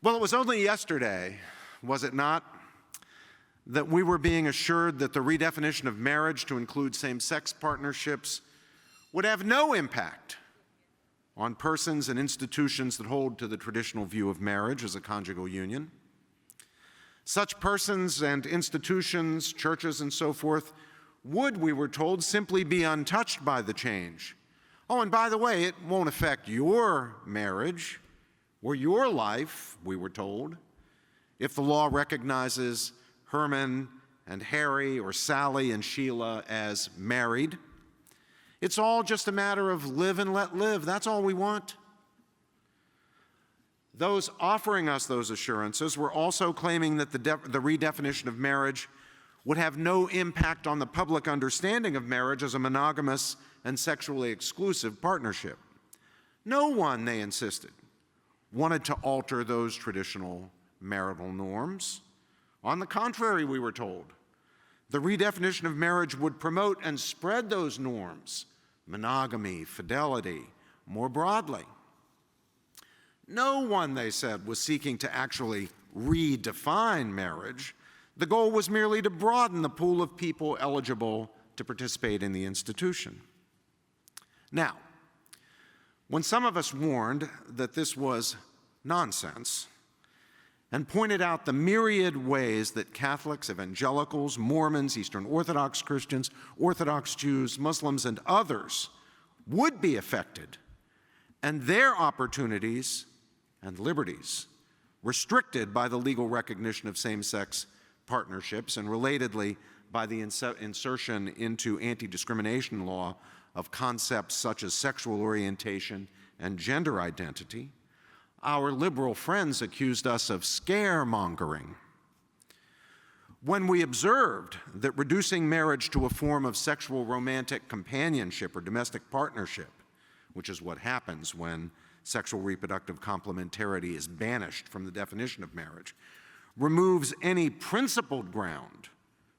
Well, it was only yesterday, was it not, that we were being assured that the redefinition of marriage to include same-sex partnerships would have no impact on persons and institutions that hold to the traditional view of marriage as a conjugal union. Such persons and institutions, churches and so forth, would, we were told, simply be untouched by the change. Oh, and by the way, it won't affect your marriage or your life, we were told, if the law recognizes Herman and Harry or Sally and Sheila as married. It's all just a matter of live and let live. That's all we want. Those offering us those assurances were also claiming that the redefinition of marriage would have no impact on the public understanding of marriage as a monogamous and sexually exclusive partnership. No one, they insisted, wanted to alter those traditional marital norms. On the contrary, we were told, the redefinition of marriage would promote and spread those norms, monogamy, fidelity, more broadly. No one, they said, was seeking to actually redefine marriage. The goal was merely to broaden the pool of people eligible to participate in the institution. Now, when some of us warned that this was nonsense and pointed out the myriad ways that Catholics, evangelicals, Mormons, Eastern Orthodox Christians, Orthodox Jews, Muslims, and others would be affected, and their opportunities and liberties restricted by the legal recognition of same-sex partnerships and relatedly by the insertion into anti-discrimination law of concepts such as sexual orientation and gender identity, our liberal friends accused us of scaremongering. When we observed that reducing marriage to a form of sexual romantic companionship or domestic partnership, which is what happens when sexual reproductive complementarity is banished from the definition of marriage, removes any principled ground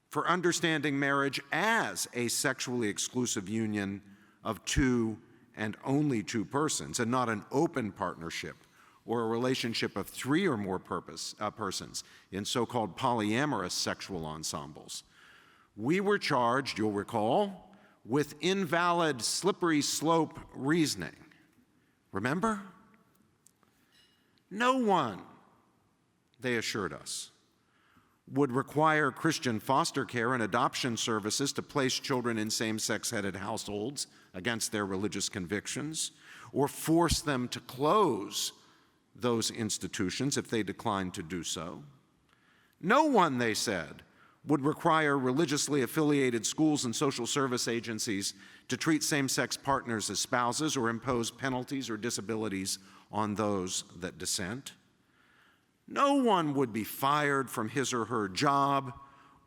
for understanding marriage as a sexually exclusive union of two and only two persons, and not an open partnership or a relationship of three or more persons in so-called polyamorous sexual ensembles. We were charged, you'll recall, with invalid slippery slope reasoning. Remember? No one, they assured us, would require Christian foster care and adoption services to place children in same-sex headed households against their religious convictions, or force them to close those institutions if they declined to do so. No one, they said, would require religiously affiliated schools and social service agencies to treat same-sex partners as spouses or impose penalties or disabilities on those that dissent. No one would be fired from his or her job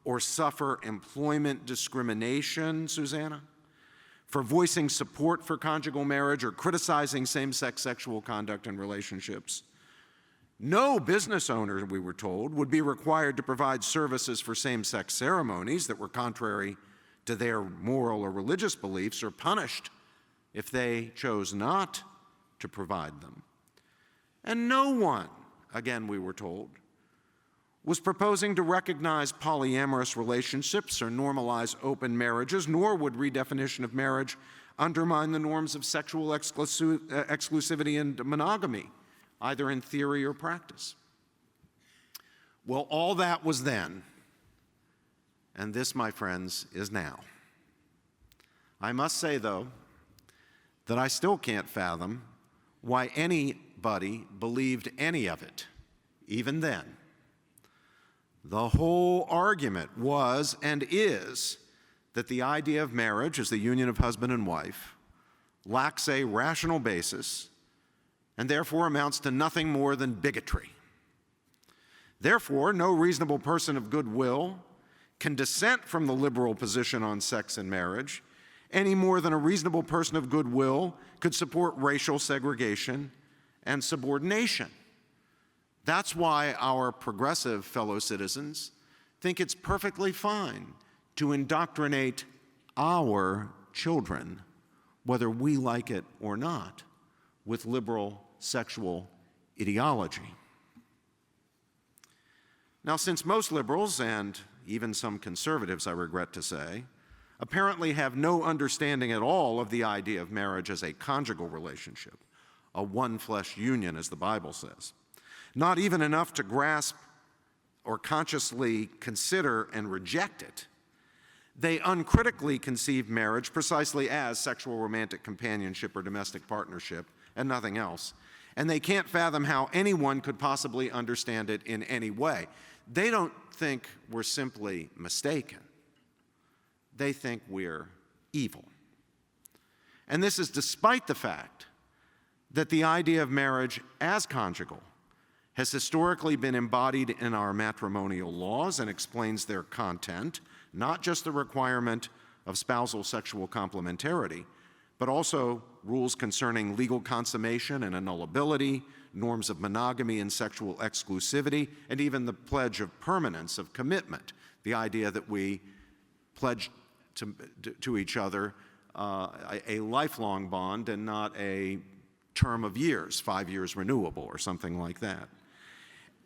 or suffer employment discrimination, Susanna, for voicing support for conjugal marriage or criticizing same-sex sexual conduct and relationships. No business owner, we were told, would be required to provide services for same-sex ceremonies that were contrary to their moral or religious beliefs, or punished if they chose not to provide them. And no one, again we were told, was proposing to recognize polyamorous relationships or normalize open marriages, nor would redefinition of marriage undermine the norms of sexual exclusivity and monogamy, either in theory or practice. Well, all that was then, and this, my friends, is now. I must say, though, that I still can't fathom why anybody believed any of it, even then. The whole argument was and is that the idea of marriage as the union of husband and wife lacks a rational basis and therefore amounts to nothing more than bigotry. Therefore, no reasonable person of goodwill can dissent from the liberal position on sex and marriage any more than a reasonable person of goodwill could support racial segregation and subordination. That's why our progressive fellow citizens think it's perfectly fine to indoctrinate our children, whether we like it or not, with liberal sexual ideology. Now, since most liberals, and even some conservatives, I regret to say, apparently have no understanding at all of the idea of marriage as a conjugal relationship, a one-flesh union, as the Bible says, not even enough to grasp or consciously consider and reject it, they uncritically conceive marriage precisely as sexual romantic companionship or domestic partnership and nothing else. And they can't fathom how anyone could possibly understand it in any way. They don't think we're simply mistaken. They think we're evil. And this is despite the fact that the idea of marriage as conjugal has historically been embodied in our matrimonial laws and explains their content, not just the requirement of spousal sexual complementarity, but also rules concerning legal consummation and annullability, norms of monogamy and sexual exclusivity, and even the pledge of permanence, of commitment, the idea that we pledge to each other a lifelong bond and not a term of years, 5 years renewable or something like that.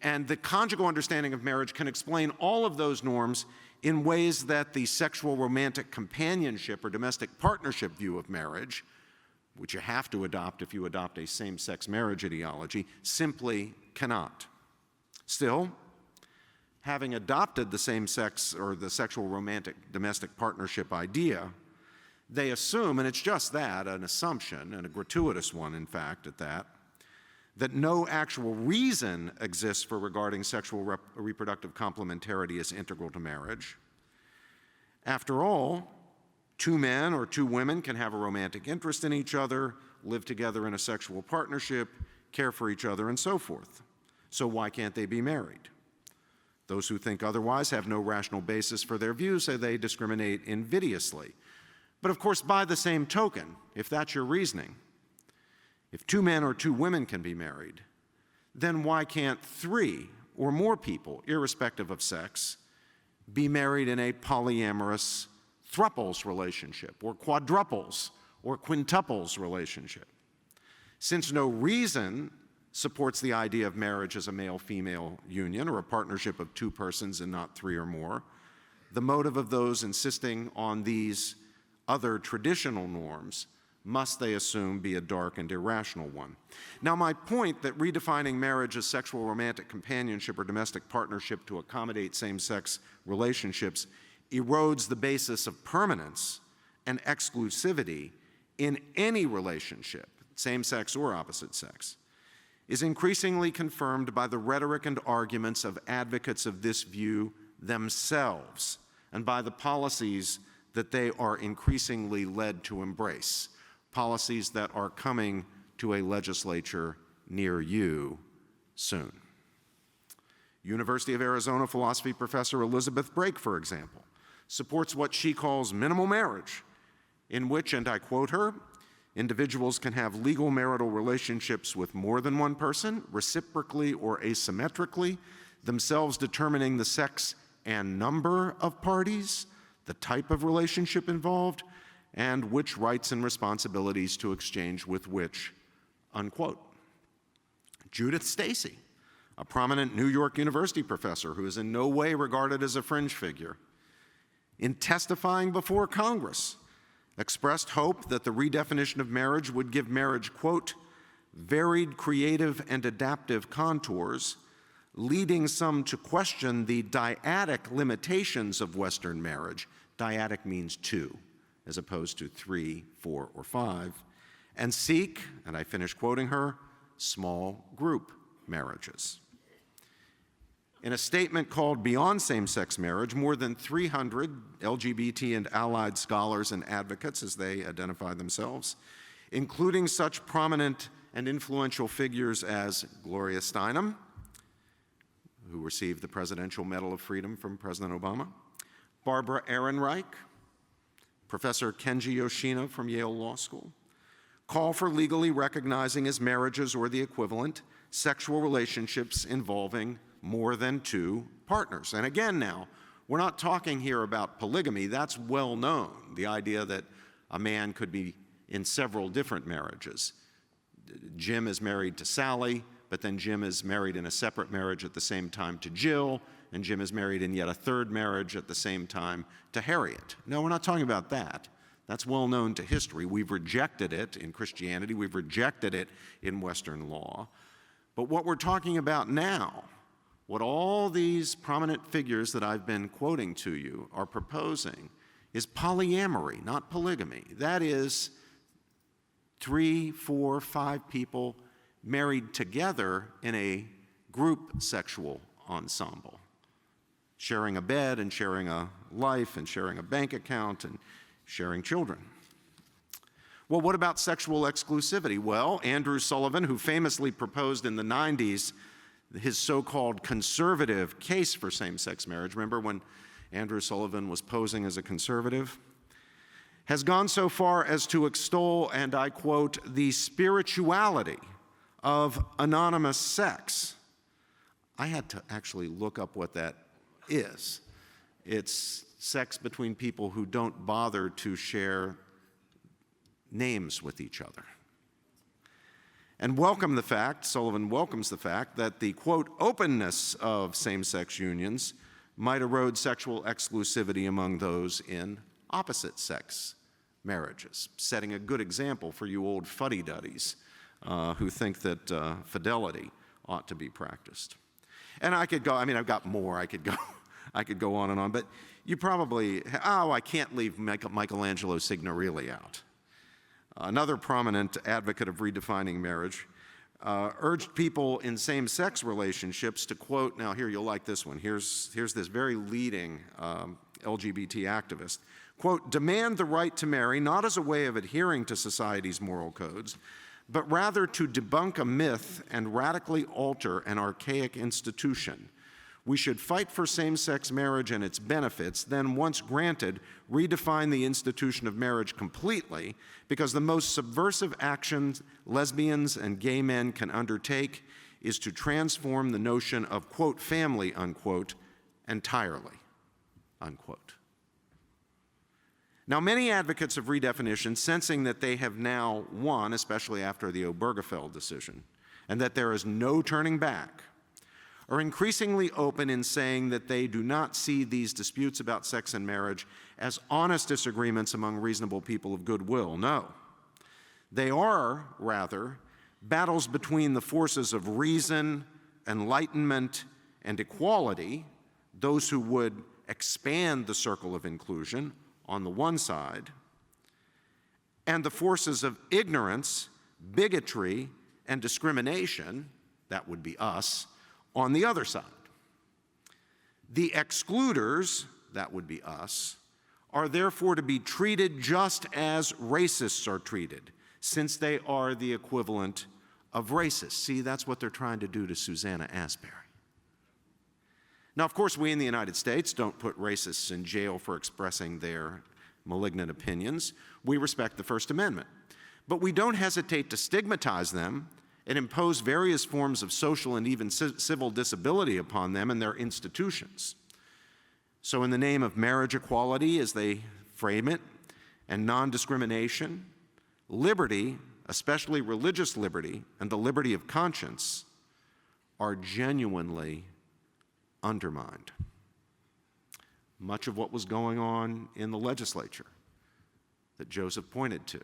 And the conjugal understanding of marriage can explain all of those norms in ways that the sexual romantic companionship or domestic partnership view of marriage, which you have to adopt if you adopt a same-sex marriage ideology, simply cannot. Still, having adopted the same-sex or the sexual romantic domestic partnership idea, they assume, and it's just that, an assumption, and a gratuitous one, in fact, at that no actual reason exists for regarding sexual reproductive complementarity as integral to marriage. After all, two men or two women can have a romantic interest in each other, live together in a sexual partnership, care for each other, and so forth. So why can't they be married? Those who think otherwise have no rational basis for their views, so they discriminate invidiously. But of course, by the same token, if that's your reasoning, if two men or two women can be married, then why can't three or more people, irrespective of sex, be married in a polyamorous thruples relationship, or quadruples, or quintuples relationship? Since no reason supports the idea of marriage as a male-female union or a partnership of two persons and not three or more, the motive of those insisting on these other traditional norms must, they assume, be a dark and irrational one. Now, my point that redefining marriage as sexual romantic companionship or domestic partnership to accommodate same-sex relationships erodes the basis of permanence and exclusivity in any relationship, same-sex or opposite sex, is increasingly confirmed by the rhetoric and arguments of advocates of this view themselves and by the policies that they are increasingly led to embrace, policies that are coming to a legislature near you soon. University of Arizona philosophy professor Elizabeth Brake, for example, supports what she calls minimal marriage, in which, and I quote her, individuals can have legal marital relationships with more than one person, reciprocally or asymmetrically, themselves determining the sex and number of parties, the type of relationship involved, and which rights and responsibilities to exchange with which, unquote. Judith Stacy, a prominent New York University professor who is in no way regarded as a fringe figure, in testifying before Congress, expressed hope that the redefinition of marriage would give marriage, quote, varied, creative, and adaptive contours, leading some to question the dyadic limitations of Western marriage. Dyadic means two, as opposed to 3, 4, or 5, and seek, and I finish quoting her, small group marriages. In a statement called Beyond Same-Sex Marriage, more than 300 LGBT and allied scholars and advocates, as they identify themselves, including such prominent and influential figures as Gloria Steinem, who received the Presidential Medal of Freedom from President Obama, Barbara Ehrenreich, Professor Kenji Yoshino from Yale Law School, call for legally recognizing as marriages or the equivalent sexual relationships involving more than two partners. And again now, we're not talking here about polygamy. That's well known, the idea that a man could be in several different marriages. Jim is married to Sally, but then Jim is married in a separate marriage at the same time to Jill, and Jim is married in yet a third marriage at the same time to Harriet. No, we're not talking about that. That's well known to history. We've rejected it in Christianity. We've rejected it in Western law. But what we're talking about now, what all these prominent figures that I've been quoting to you are proposing, is polyamory, not polygamy. That is 3, 4, 5 people married together in a group sexual ensemble, sharing a bed and sharing a life and sharing a bank account and sharing children. Well, what about sexual exclusivity? Well, Andrew Sullivan, who famously proposed in the 90s his so-called conservative case for same-sex marriage, remember when Andrew Sullivan was posing as a conservative, has gone so far as to extol, and I quote, the spirituality of anonymous sex. I had to actually look up what that is. It's sex between people who don't bother to share names with each other. And Sullivan welcomes the fact that the, quote, openness of same-sex unions might erode sexual exclusivity among those in opposite-sex marriages, setting a good example for you old fuddy-duddies who think that fidelity ought to be practiced. And I could go, I've got more, I could go on and on, but you probably, I can't leave Michelangelo Signorile out. Another prominent advocate of redefining marriage urged people in same-sex relationships to, quote, now here, you'll like this one, here's this very leading LGBT activist, quote, demand the right to marry not as a way of adhering to society's moral codes, but rather to debunk a myth and radically alter an archaic institution. We should fight for same-sex marriage and its benefits, then once granted, redefine the institution of marriage completely, because the most subversive actions lesbians and gay men can undertake is to transform the notion of, quote, family, unquote, entirely, unquote. Now, many advocates of redefinition, sensing that they have now won, especially after the Obergefell decision, and that there is no turning back, are increasingly open in saying that they do not see these disputes about sex and marriage as honest disagreements among reasonable people of goodwill. No. They are, rather, battles between the forces of reason, enlightenment, and equality, those who would expand the circle of inclusion on the one side, and the forces of ignorance, bigotry, and discrimination, that would be us, on the other side. The excluders, that would be us, are therefore to be treated just as racists are treated, since they are the equivalent of racists. See, that's what they're trying to do to Susanna Asbury. Now, of course, we in the United States don't put racists in jail for expressing their malignant opinions. We respect the First Amendment. But we don't hesitate to stigmatize them and impose various forms of social and even civil disability upon them and their institutions. So in the name of marriage equality, as they frame it, and non-discrimination, liberty, especially religious liberty, and the liberty of conscience are genuinely undermined. Much of what was going on in the legislature that Joseph pointed to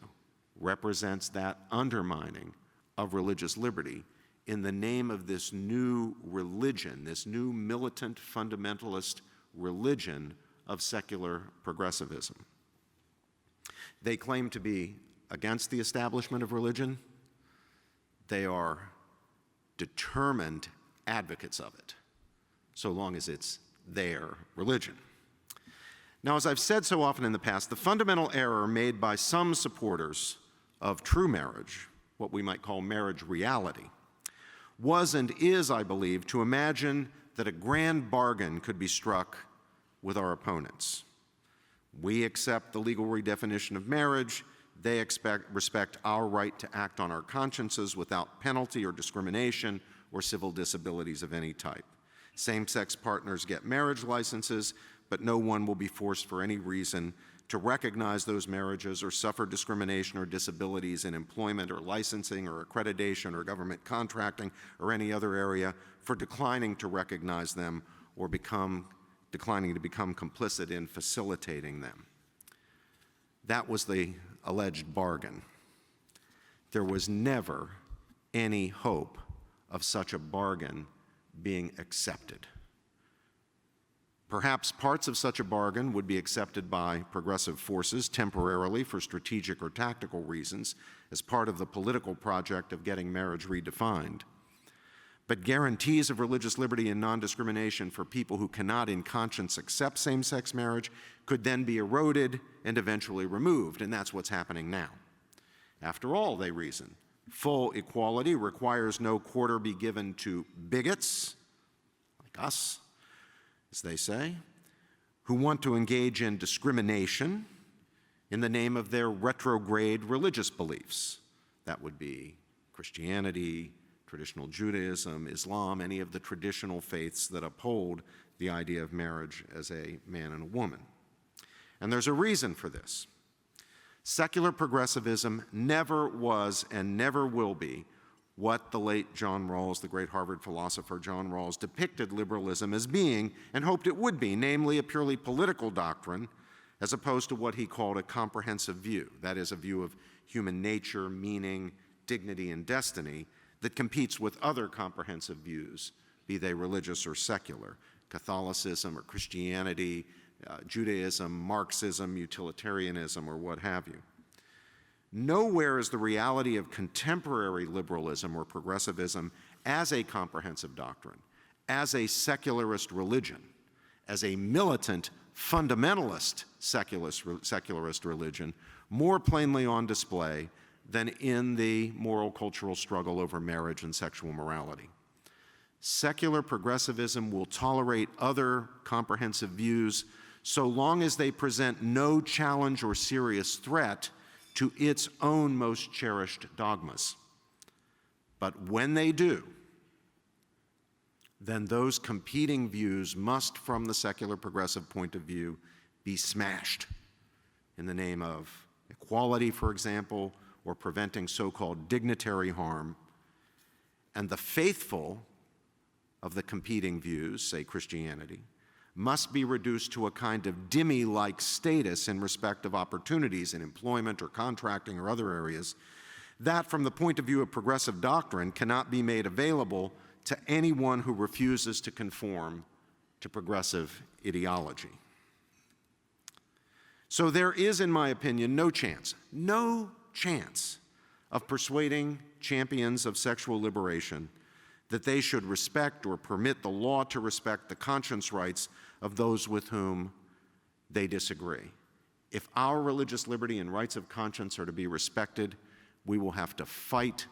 represents that undermining of religious liberty in the name of this new religion, this new militant fundamentalist religion of secular progressivism. They claim to be against the establishment of religion. They are determined advocates of it, so long as it's their religion. Now, as I've said so often in the past, the fundamental error made by some supporters of true marriage, what we might call marriage reality, was and is, I believe, to imagine that a grand bargain could be struck with our opponents. We accept the legal redefinition of marriage. They respect our right to act on our consciences without penalty or discrimination or civil disabilities of any type. Same-sex partners get marriage licenses, but no one will be forced for any reason to recognize those marriages or suffer discrimination or disabilities in employment or licensing or accreditation or government contracting or any other area for declining to recognize them or declining to become complicit in facilitating them. That was the alleged bargain. There was never any hope of such a bargain being accepted. Perhaps parts of such a bargain would be accepted by progressive forces temporarily for strategic or tactical reasons as part of the political project of getting marriage redefined. But guarantees of religious liberty and non-discrimination for people who cannot in conscience accept same-sex marriage could then be eroded and eventually removed, and that's what's happening now. After all, they reason, full equality requires no quarter be given to bigots, like us, as they say, who want to engage in discrimination in the name of their retrograde religious beliefs. That would be Christianity, traditional Judaism, Islam, any of the traditional faiths that uphold the idea of marriage as a man and a woman. And there's a reason for this. Secular progressivism never was and never will be what the late John Rawls, the great Harvard philosopher John Rawls, depicted liberalism as being and hoped it would be, namely a purely political doctrine, as opposed to what he called a comprehensive view, that is, a view of human nature, meaning, dignity, and destiny that competes with other comprehensive views, be they religious or secular, Catholicism or Christianity, Judaism, Marxism, utilitarianism, or what have you. Nowhere is the reality of contemporary liberalism or progressivism as a comprehensive doctrine, as a secularist religion, as a militant, fundamentalist secularist religion, more plainly on display than in the moral cultural struggle over marriage and sexual morality. Secular progressivism will tolerate other comprehensive views so long as they present no challenge or serious threat to its own most cherished dogmas. But when they do, then those competing views must, from the secular progressive point of view, be smashed in the name of equality, for example, or preventing so-called dignitary harm. And the faithful of the competing views, say Christianity, must be reduced to a kind of dhimmi-like status in respect of opportunities in employment or contracting or other areas that, from the point of view of progressive doctrine, cannot be made available to anyone who refuses to conform to progressive ideology. So there is, in my opinion, no chance of persuading champions of sexual liberation that they should respect or permit the law to respect the conscience rights of those with whom they disagree. If our religious liberty and rights of conscience are to be respected, we will have to fight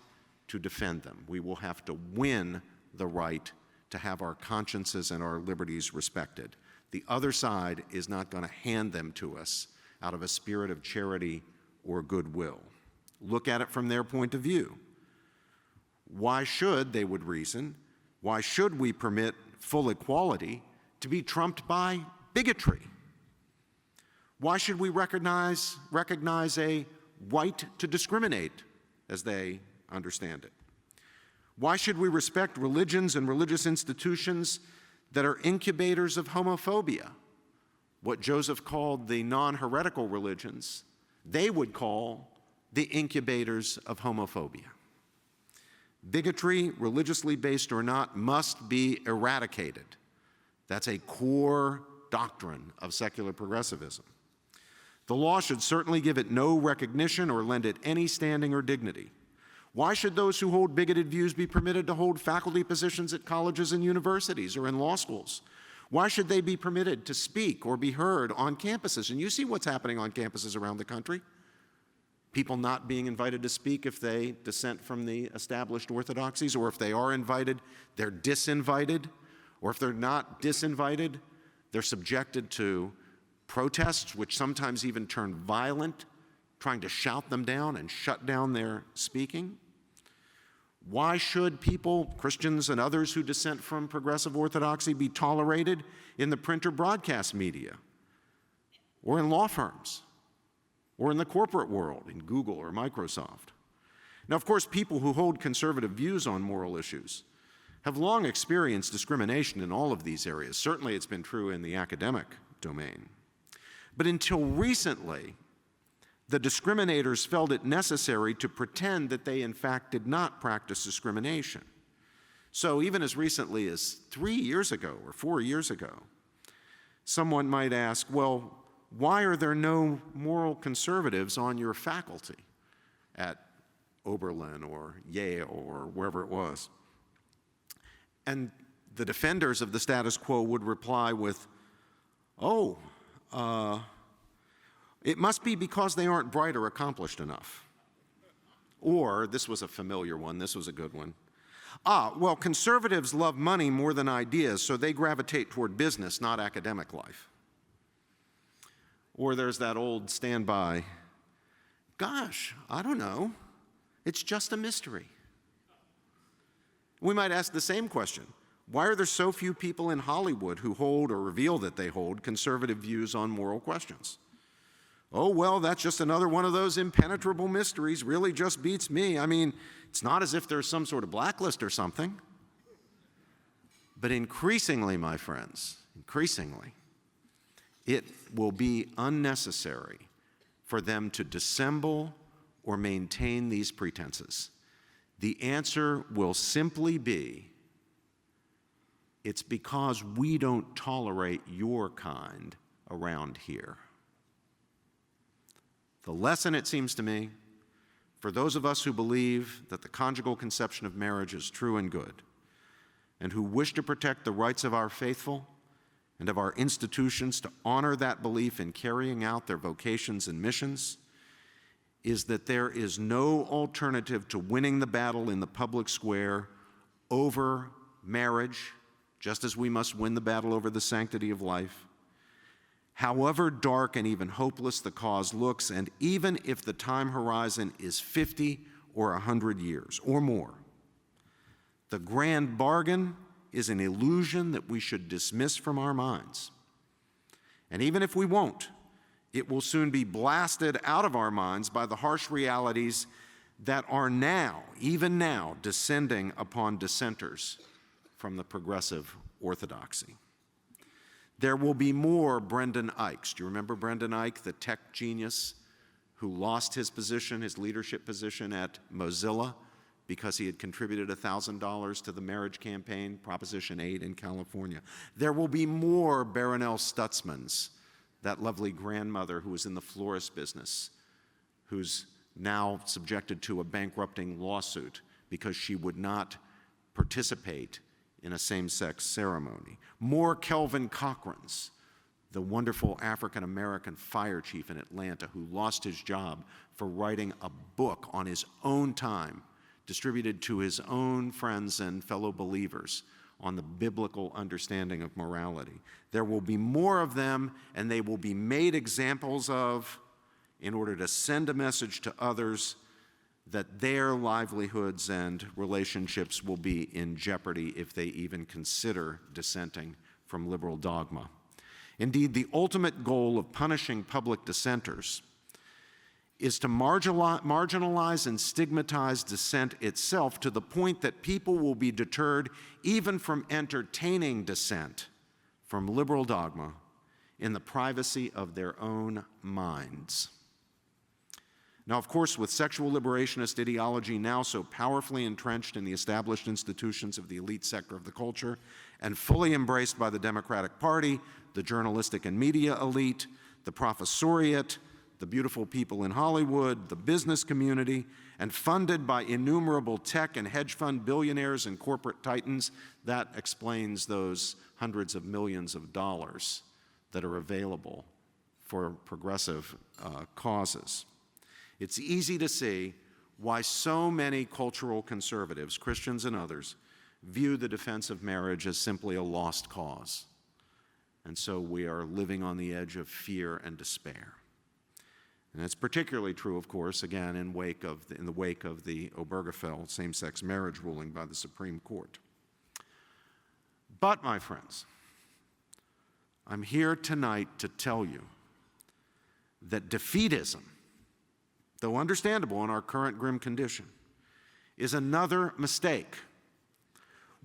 to defend them. We will have to win the right to have our consciences and our liberties respected. The other side is not going to hand them to us out of a spirit of charity or goodwill. Look at it from their point of view. Why should, they would reason, why should we permit full equality to be trumped by bigotry? Why should we recognize a right to discriminate, as they understand it? Why should we respect religions and religious institutions that are incubators of homophobia? What Joseph called the non-heretical religions, they would call the incubators of homophobia. Bigotry, religiously based or not, must be eradicated. That's a core doctrine of secular progressivism. The law should certainly give it no recognition or lend it any standing or dignity. Why should those who hold bigoted views be permitted to hold faculty positions at colleges and universities or in law schools? Why should they be permitted to speak or be heard on campuses? And you see what's happening on campuses around the country. People not being invited to speak if they dissent from the established orthodoxies, or if they are invited, they're disinvited, or if they're not disinvited, they're subjected to protests, which sometimes even turn violent, trying to shout them down and shut down their speaking. Why should people, Christians and others who dissent from progressive orthodoxy, be tolerated in the print or broadcast media, or in law firms, or in the corporate world, in Google or Microsoft? Now, of course, people who hold conservative views on moral issues have long experienced discrimination in all of these areas. Certainly it's been true in the academic domain. But until recently, the discriminators felt it necessary to pretend that they in fact did not practice discrimination. So even as recently as 3 years ago or 4 years ago, someone might ask, well, why are there no moral conservatives on your faculty at Oberlin or Yale or wherever it was? And the defenders of the status quo would reply with, it must be because they aren't bright or accomplished enough. Or, this was a familiar one, this was a good one. Well, conservatives love money more than ideas, so they gravitate toward business, not academic life. Or there's that old standby, gosh, I don't know, it's just a mystery. We might ask the same question. Why are there so few people in Hollywood who hold or reveal that they hold conservative views on moral questions? Oh, well, that's just another one of those impenetrable mysteries, really just beats me. I mean, it's not as if there's some sort of blacklist or something. But increasingly, my friends, increasingly, it will be unnecessary for them to dissemble or maintain these pretenses. The answer will simply be, it's because we don't tolerate your kind around here. The lesson, it seems to me, for those of us who believe that the conjugal conception of marriage is true and good, and who wish to protect the rights of our faithful and of our institutions to honor that belief in carrying out their vocations and missions, is that there is no alternative to winning the battle in the public square over marriage, just as we must win the battle over the sanctity of life. However dark and even hopeless the cause looks, and even if the time horizon is 50 or 100 years or more, the grand bargain is an illusion that we should dismiss from our minds. And even if we won't, it will soon be blasted out of our minds by the harsh realities that are now, even now, descending upon dissenters from the progressive orthodoxy. There will be more Brendan Eichs. Do you remember Brendan Eich, the tech genius who lost his position, his leadership position at Mozilla because he had contributed $1,000 to the marriage campaign, Proposition 8 in California? There will be more Baronelle Stutzmans, that lovely grandmother who was in the florist business, who's now subjected to a bankrupting lawsuit because she would not participate in a same-sex ceremony. More Kelvin Cochrans, the wonderful African-American fire chief in Atlanta who lost his job for writing a book on his own time, distributed to his own friends and fellow believers on the biblical understanding of morality. There will be more of them, and they will be made examples of in order to send a message to others that their livelihoods and relationships will be in jeopardy if they even consider dissenting from liberal dogma. Indeed, the ultimate goal of punishing public dissenters is to marginalize and stigmatize dissent itself to the point that people will be deterred even from entertaining dissent from liberal dogma in the privacy of their own minds. Now, of course, with sexual liberationist ideology now so powerfully entrenched in the established institutions of the elite sector of the culture and fully embraced by the Democratic Party, the journalistic and media elite, the professoriate, the beautiful people in Hollywood, the business community, and funded by innumerable tech and hedge fund billionaires and corporate titans, that explains those hundreds of millions of dollars that are available for progressive causes. It's easy to see why so many cultural conservatives, Christians and others, view the defense of marriage as simply a lost cause. And so we are living on the edge of fear and despair. And it's particularly true, of course, again, in the wake of the Obergefell same-sex marriage ruling by the Supreme Court. But, my friends, I'm here tonight to tell you that defeatism, though understandable in our current grim condition, is another mistake.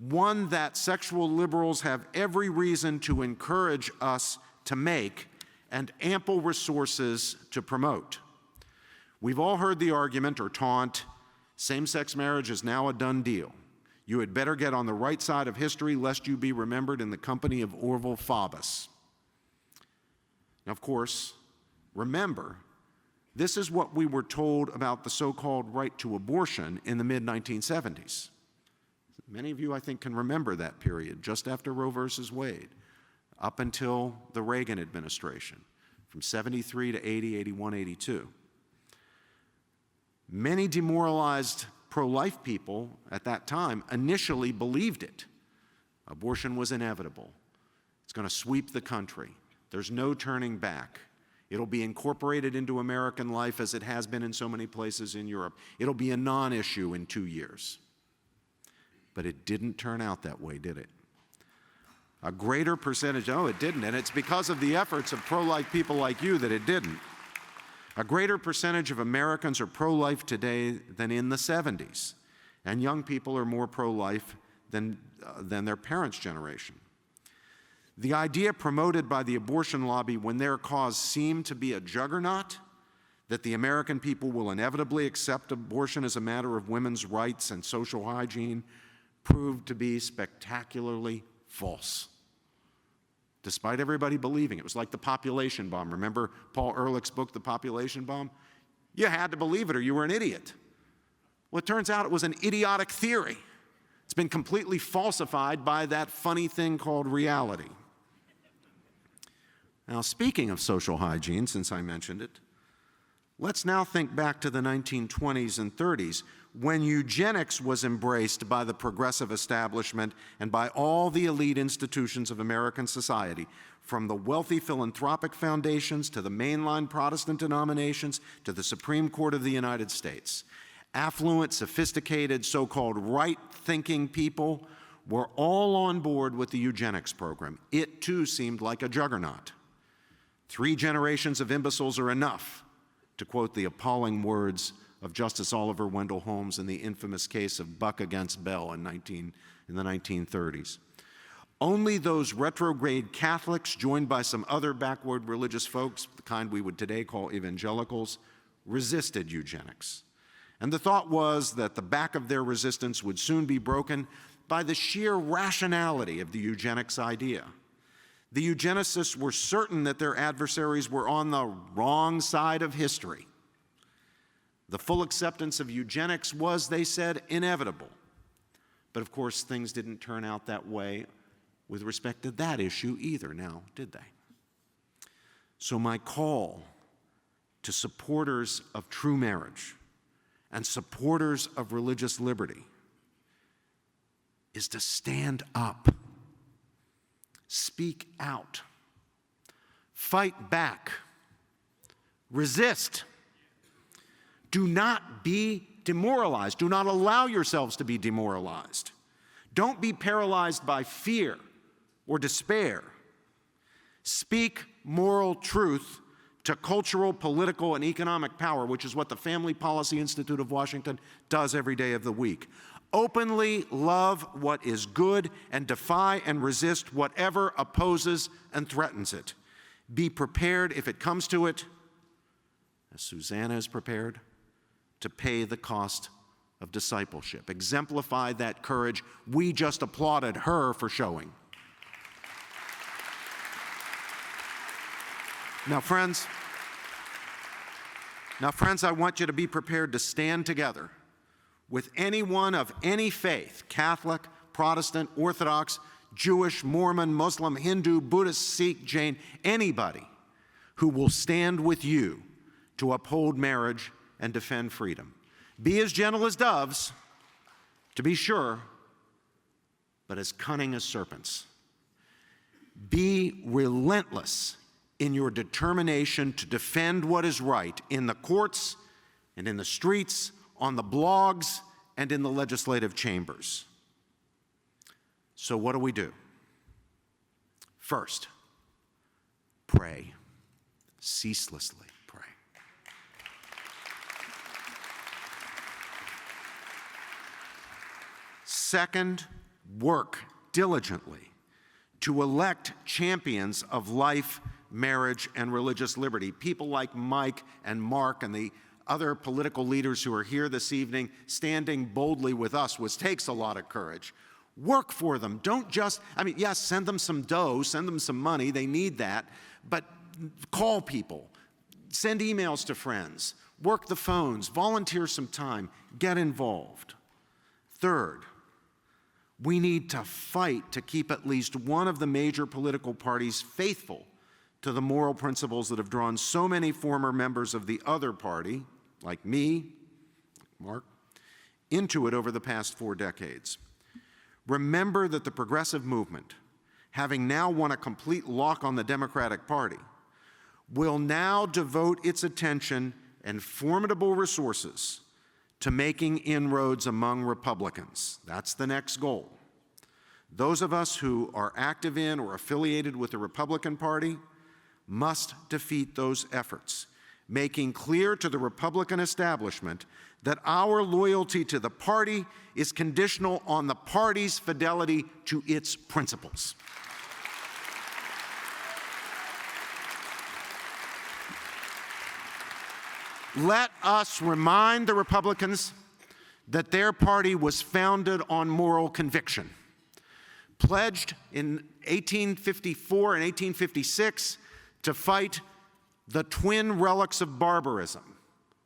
one that sexual liberals have every reason to encourage us to make and ample resources to promote. We've all heard the argument or taunt, same-sex marriage is now a done deal. You had better get on the right side of history lest you be remembered in the company of Orville Faubus. Now, of course, remember, this is what we were told about the so-called right to abortion in the mid-1970s. Many of you, I think, can remember that period, just after Roe versus Wade, up until the Reagan administration, from 73 to 80, 81, 82. Many demoralized pro-life people at that time initially believed it. Abortion was inevitable. It's going to sweep the country. There's no turning back. It'll be incorporated into American life as it has been in so many places in Europe. It'll be a non-issue in 2 years. But it didn't turn out that way, did it? A greater percentage, oh, it didn't, and it's because of the efforts of pro-life people like you that it didn't. A greater percentage of Americans are pro-life today than in the 70s, and young people are more pro-life than their parents' generation. The idea promoted by the abortion lobby when their cause seemed to be a juggernaut, that the American people will inevitably accept abortion as a matter of women's rights and social hygiene, proved to be spectacularly false. Despite everybody believing it. It was like the population bomb. Remember Paul Ehrlich's book, The Population Bomb? You had to believe it or you were an idiot. Well, it turns out it was an idiotic theory. It's been completely falsified by that funny thing called reality. Now, speaking of social hygiene, since I mentioned it, let's now think back to the 1920s and 30s, when eugenics was embraced by the progressive establishment and by all the elite institutions of American society, from the wealthy philanthropic foundations to the mainline Protestant denominations to the Supreme Court of the United States. Affluent, sophisticated, so-called right-thinking people were all on board with the eugenics program. It, too, seemed like a juggernaut. 3 generations of imbeciles are enough, to quote the appalling words of Justice Oliver Wendell Holmes in the infamous case of Buck against Bell in the 1930s. Only those retrograde Catholics, joined by some other backward religious folks, the kind we would today call evangelicals, resisted eugenics. And the thought was that the back of their resistance would soon be broken by the sheer rationality of the eugenics idea. The eugenicists were certain that their adversaries were on the wrong side of history. The full acceptance of eugenics was, they said, inevitable. But of course, things didn't turn out that way with respect to that issue either now, did they? So my call to supporters of true marriage and supporters of religious liberty is to stand up, speak out, fight back, resist. Do not be demoralized. Do not allow yourselves to be demoralized. Don't be paralyzed by fear or despair. Speak moral truth to cultural, political, and economic power, which is what the Family Policy Institute of Washington does every day of the week. Openly love what is good and defy and resist whatever opposes and threatens it. Be prepared, if it comes to it, as Susanna is prepared, to pay the cost of discipleship. Exemplify that courage. We just applauded her for showing. Now, friends, I want you to be prepared to stand together with anyone of any faith, Catholic, Protestant, Orthodox, Jewish, Mormon, Muslim, Hindu, Buddhist, Sikh, Jain, anybody who will stand with you to uphold marriage and defend freedom. Be as gentle as doves, to be sure, but as cunning as serpents. Be relentless in your determination to defend what is right in the courts and in the streets, on the blogs, and in the legislative chambers. So what do? First, pray ceaselessly. Pray. Second, work diligently to elect champions of life, marriage, and religious liberty. People like Mike and Mark and the other political leaders who are here this evening standing boldly with us, which takes a lot of courage. Work for them. Don't just, yes, send them some dough, send them some money, they need that, but call people, send emails to friends, work the phones, volunteer some time, get involved. Third, we need to fight to keep at least one of the major political parties faithful to the moral principles that have drawn so many former members of the other party, like me, Mark, into it over the past 4 decades. Remember that the progressive movement, having now won a complete lock on the Democratic Party, will now devote its attention and formidable resources to making inroads among Republicans. That's the next goal. Those of us who are active in or affiliated with the Republican Party must defeat those efforts, making clear to the Republican establishment that our loyalty to the party is conditional on the party's fidelity to its principles. Let us remind the Republicans that their party was founded on moral conviction, pledged in 1854 and 1856 to fight the twin relics of barbarism,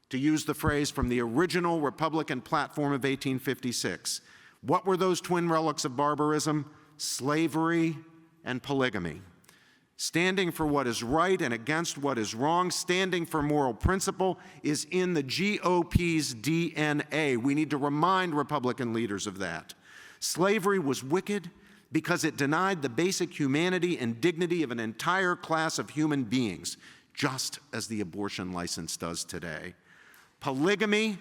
to use the phrase from the original Republican platform of 1856. What were those twin relics of barbarism? Slavery and polygamy. Standing for what is right and against what is wrong, standing for moral principle is in the GOP's DNA. We need to remind Republican leaders of that. Slavery was wicked because it denied the basic humanity and dignity of an entire class of human beings, just as the abortion license does today. Polygamy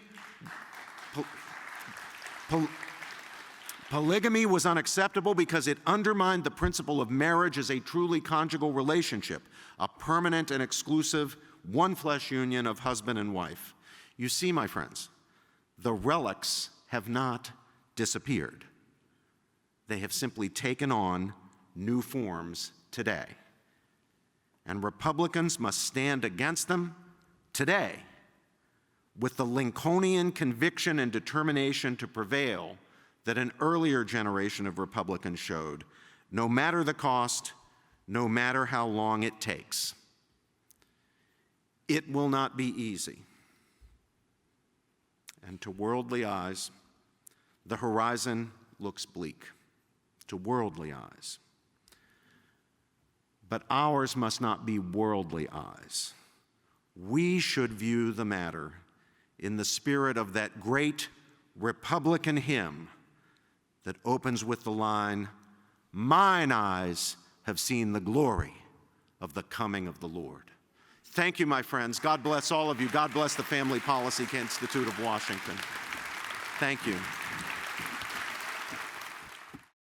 was unacceptable because it undermined the principle of marriage as a truly conjugal relationship, a permanent and exclusive one-flesh union of husband and wife. You see, my friends, the relics have not disappeared. They have simply taken on new forms today. And Republicans must stand against them today with the Lincolnian conviction and determination to prevail that an earlier generation of Republicans showed, no matter the cost, no matter how long it takes. It will not be easy. And to worldly eyes, the horizon looks bleak. To worldly eyes. But ours must not be worldly eyes. We should view the matter in the spirit of that great Republican hymn that opens with the line, "Mine eyes have seen the glory of the coming of the Lord." Thank you, my friends. God bless all of you. God bless the Family Policy Institute of Washington. Thank you.